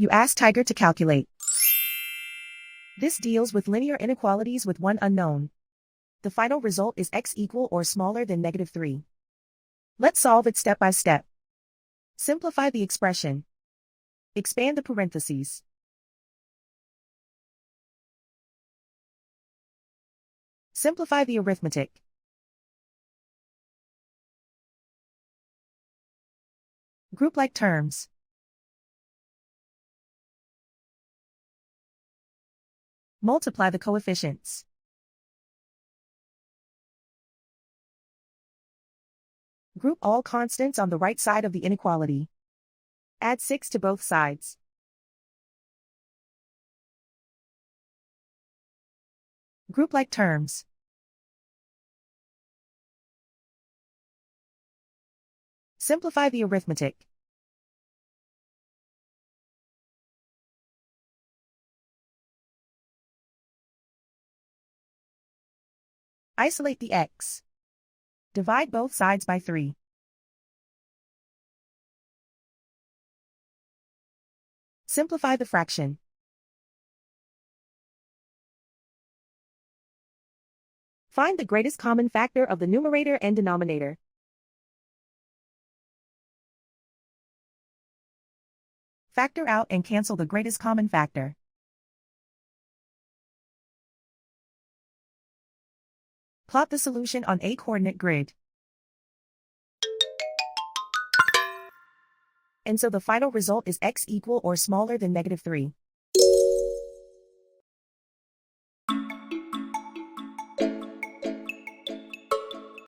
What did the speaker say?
You ask Tiger to calculate. This deals with linear inequalities with one unknown. The final result is x equal or smaller than -3. Let's solve it step by step. Simplify the expression. Expand the parentheses. Simplify the arithmetic. Group like terms. Multiply the coefficients. Group all constants on the right side of the inequality. Add 6 to both sides. Group like terms. Simplify the arithmetic. Isolate the x. Divide both sides by 3. Simplify the fraction. Find the greatest common factor of the numerator and denominator. Factor out and cancel the greatest common factor. Plot the solution on a coordinate grid. And so the final result is x equal or smaller than -3.